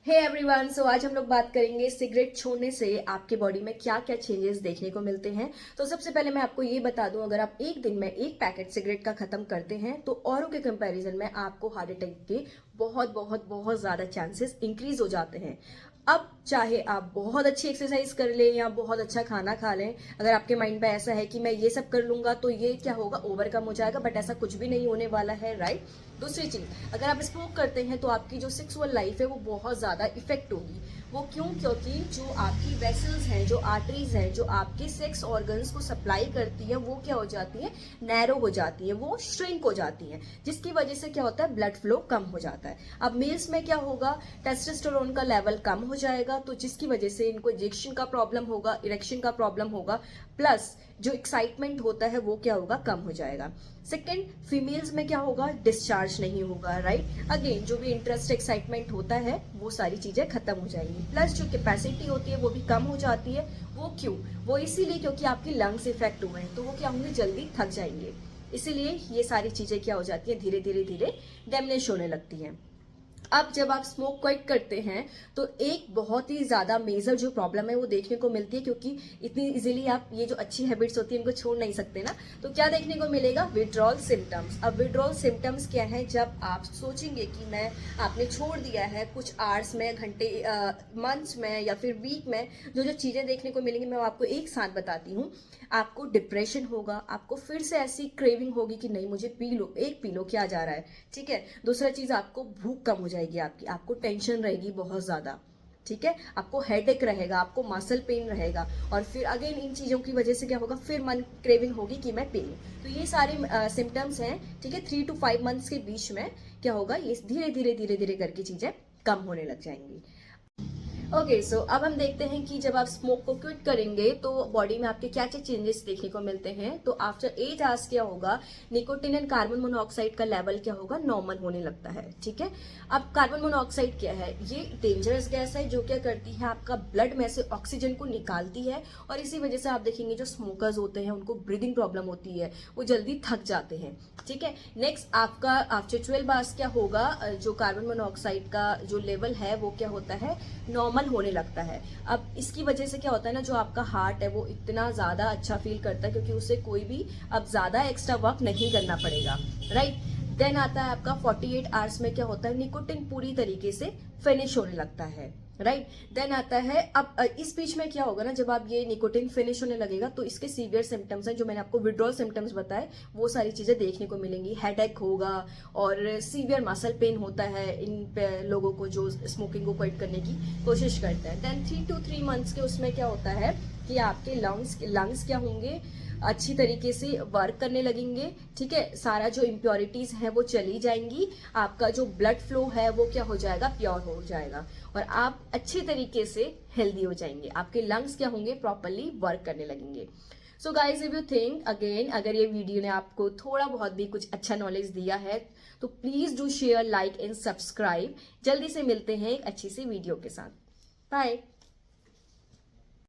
Hey everyone, सो आज हम लोग बात करेंगे सिगरेट छोड़ने से आपके बॉडी में क्या क्या चेंजेस देखने को मिलते हैं। तो सबसे पहले मैं आपको ये बता दूं, अगर आप एक दिन में एक पैकेट सिगरेट का खत्म करते हैं तो औरों के कंपैरिजन में आपको हार्ट अटैक के बहुत बहुत बहुत ज्यादा चांसेस इंक्रीज हो जाते हैं। अब चाहे आप बहुत अच्छी एक्सरसाइज कर लें या बहुत अच्छा खाना खा लें, अगर आपके माइंड में ऐसा है कि मैं ये सब कर लूंगा तो ये क्या होगा, ओवरकम हो जाएगा, बट ऐसा कुछ भी नहीं होने वाला है, राइट। दूसरी चीज, अगर आप स्मोक करते हैं तो आपकी जो सेक्सुअल लाइफ है वो बहुत ज्यादा इफेक्ट होगी। वो क्यों? क्योंकि जो आपकी वेसल्स हैं, जो आर्टरीज हैं, जो आपके सेक्स ऑर्गन्स को सप्लाई करती है, वो क्या हो जाती है, नैरो हो जाती है, वो श्रिंक हो जाती है, जिसकी वजह से क्या होता है, ब्लड फ्लो कम हो जाता है। अब मेल्स में क्या होगा, टेस्टोस्टेरोन का लेवल कम हो जाएगा, तो जिसकी वजह से इनको इजेक्शन का प्रॉब्लम होगा, इरेक्शन का प्रॉब्लम होगा, प्लस जो एक्साइटमेंट होता है वो क्या होगा, कम हो जाएगा। सेकेंड, फीमेल्स में क्या होगा, डिस्चार्ज नहीं होगा, राइट। अगेन जो भी इंटरेस्ट एक्साइटमेंट होता है वो सारी चीजें खत्म हो जाएंगी, प्लस जो कैपेसिटी होती है वो भी कम हो जाती है। वो क्यों? वो इसीलिए क्योंकि आपकी लंग्स इफेक्ट हुए हैं, तो वो क्या होंगे, जल्दी थक जाएंगे। इसीलिए ये सारी चीजें क्या हो जाती है, धीरे धीरे धीरे डैमेज होने लगती हैं। अब जब आप स्मोक क्विट करते हैं तो एक बहुत ही ज्यादा मेजर जो प्रॉब्लम है वो देखने को मिलती है, क्योंकि इतनी इजीली आप ये जो अच्छी हैबिट्स होती है इनको छोड़ नहीं सकते ना। तो क्या देखने को मिलेगा, विड्रॉल सिम्टम्स। अब विड्रॉल सिम्टम्स क्या है, जब आप सोचेंगे कि मैं आपने छोड़ दिया है, कुछ आवर्स में, घंटे, मंथ्स में या फिर वीक में जो जो चीजें देखने को मिलेंगी मैं आपको एक साथ बताती हूँ। आपको डिप्रेशन होगा, आपको फिर से ऐसी क्रेविंग होगी कि नहीं मुझे पी लो, एक पी लो, क्या जा रहा है, ठीक है। दूसरा चीज, आपको भूख कम हो जाएगी, आपको टेंशन रहेगी बहुत ज्यादा, ठीक है। आपको हेडेक रहेगा, आपको मसल पेन रहेगा, और फिर अगेन इन चीजों की वजह से क्या होगा, फिर मन क्रेविंग होगी कि मैं पी लूं। तो ये सारे सिम्टम्स हैं, ठीक है। 3 to 5 मंथ्स के बीच में क्या होगा, ये धीरे धीरे धीरे धीरे करके चीजें कम होने लग जाएंगी। ओके, सो अब हम देखते हैं कि जब आप स्मोक को क्विट करेंगे तो बॉडी में आपके क्या क्या चेंजेस देखने को मिलते हैं। तो आफ्टर 8 आवर्स क्या होगा, निकोटिन एंड कार्बन मोनोऑक्साइड का लेवल क्या होगा, नॉर्मल होने लगता है, ठीक है। अब कार्बन मोनोऑक्साइड क्या है, ये डेंजरस गैस है जो क्या करती है, आपका ब्लड में से ऑक्सीजन को निकालती है, और इसी वजह से आप देखेंगे जो स्मोकर्स होते हैं उनको ब्रीदिंग प्रॉब्लम होती है, वो जल्दी थक जाते हैं, ठीक है। नेक्स्ट, आपका आफ्टर 12 आवर्स क्या होगा, जो कार्बन मोनोऑक्साइड का जो लेवल है वो क्या होता है, नॉर्मल होने लगता है। अब इसकी वजह से क्या होता है ना, जो आपका हार्ट है वो इतना ज्यादा अच्छा फील करता है, क्योंकि उसे कोई भी अब ज्यादा एक्स्ट्रा वर्क नहीं करना पड़ेगा, राइट। देन आता है आपका 48 आवर्स में क्या होता है, निकोटिन पूरी तरीके से फिनिश होने लगता है, राइट। देन आता है, अब इस बीच में क्या होगा ना, जब आप ये निकोटिन फिनिश होने लगेगा तो इसके सीवियर सिम्टम्स हैं, जो मैंने आपको विड्रॉल सिम्टम्स बताए, वो सारी चीजें देखने को मिलेंगी। हेडेक होगा और सीवियर मसल पेन होता है इन लोगों को जो स्मोकिंग को क्विट करने की कोशिश करते हैं। देन 3 to 3 मंथ्स के उसमें क्या होता है कि आपके लंग्स क्या होंगे, अच्छी तरीके से वर्क करने लगेंगे, ठीक है। सारा जो इम्प्योरिटीज है वो चली जाएंगी, आपका जो ब्लड फ्लो है वो क्या हो जाएगा, प्योर हो जाएगा, और आप अच्छे तरीके से हेल्दी हो जाएंगे, आपके लंग्स क्या होंगे, प्रॉपरली वर्क करने लगेंगे। So guys, if you think again, अगर ये वीडियो ने आपको थोड़ा बहुत भी कुछ अच्छा नॉलेज दिया है तो please do share, like and subscribe. जल्दी से मिलते हैं एक अच्छी सी वीडियो के साथ। बाय।